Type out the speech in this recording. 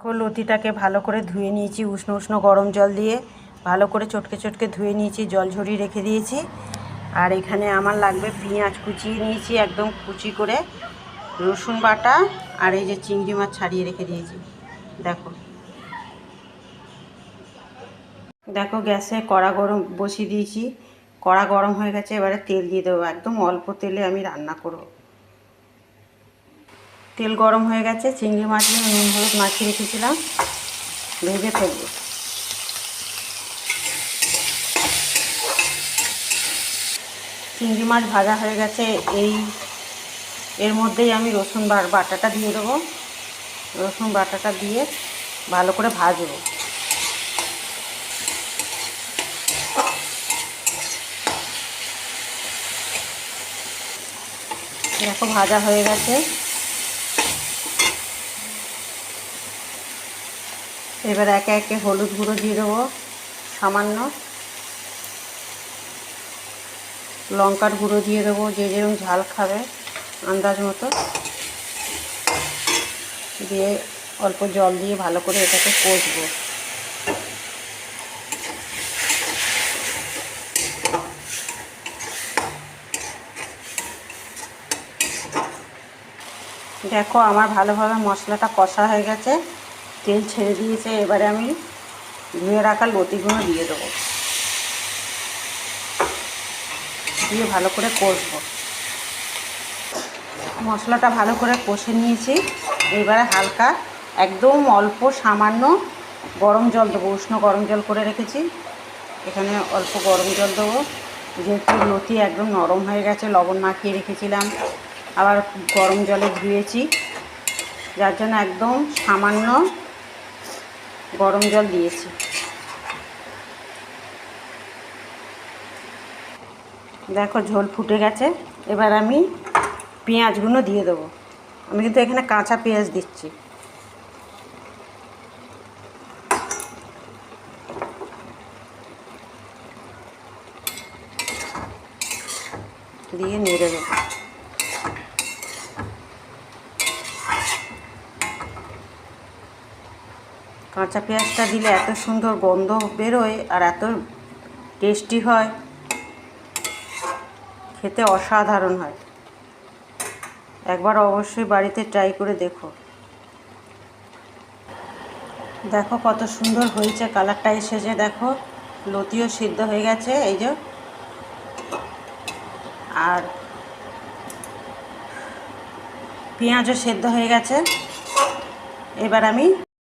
দেখো লতিটাকে ভালো করে ধুয়ে নিয়েছি উষ্ণ উষ্ণ গরম জল দিয়ে, ভালো করে চটকে চটকে ধুয়ে নিয়েছি, জল ঝরিয়ে রেখে দিয়েছি। আর এখানে আমার লাগবে পেঁয়াজ কুচিয়ে নিয়েছি একদম কুচি করে, রসুন বাটা, আর এই যে চিংড়ি মাছ ছাড়িয়ে রেখে দিয়েছি। দেখো দেখো গ্যাসে কড়া গরম বসিয়ে দিয়েছি, কড়া গরম হয়ে গেছে। এবারে তেল দিয়ে দেবো, একদম অল্প তেলে আমি রান্না করব। তেল গরম হয়ে গেছে, চিংড়ি মাছগুলো নুন হলুদ মাখিয়ে রেখেছিলাম, ভেজে ফেলবো। চিংড়ি মাছ ভাজা হয়ে গেছে, এর মধ্যেই আমি রসুন বাটাটা দিয়ে দেবো। রসুন বাটাটা দিয়ে ভালো করে ভাজবো। দেখো ভাজা হয়ে গেছে। এবার একে একে হলুদ গুঁড়ো দিয়ে দেবো সামান্য, লঙ্কার গুঁড়ো দিয়ে দেবো, যে যেরকম ঝাল খাবে আন্দাজ মতো দিয়ে অল্প জল দিয়ে ভালো করে এটাকে কষবো। দেখো আমার ভালোভাবে মশলাটা কষা হয়ে গেছে, তেল ছেড়ে দিয়েছে। এবারে আমি ধুয়ে রাখা লতিগুলো দিয়ে দেবো, দিয়ে ভালো করে কষবো। মশলাটা ভালো করে কষে নিয়েছি। এবারে হালকা একদম অল্প সামান্য গরম জল দেবো, উষ্ণ গরম জল করে রেখেছি। এখানে অল্প গরম জল দেবো, যেহেতু লতি একদম নরম হয়ে গেছে, লবণ মাখিয়ে রেখেছিলাম, আবার গরম জলে ধুয়েছি, যার জন্য একদম সামান্য গরম জল দিয়েছি। দেখো ঝোল ফুটে গেছে। এবার আমি পেঁয়াজগুলো দিয়ে দেবো। আমি কিন্তু এখানে কাঁচা পেঁয়াজ দিচ্ছি। দিয়ে নেড়ে দেবো। কাঁচা পেঁয়াজটা দিলে এত সুন্দর গন্ধ বেরোয় আর এত টেস্টি হয়, খেতে অসাধারণ হয়। একবার অবশ্যই বাড়িতে ট্রাই করে দেখো। দেখো কত সুন্দর হয়েছে, কালারটা এসেছে। দেখো লতিও সিদ্ধ হয়ে গেছে, এই যে, আর পেঁয়াজও সেদ্ধ হয়ে গেছে। এবার আমি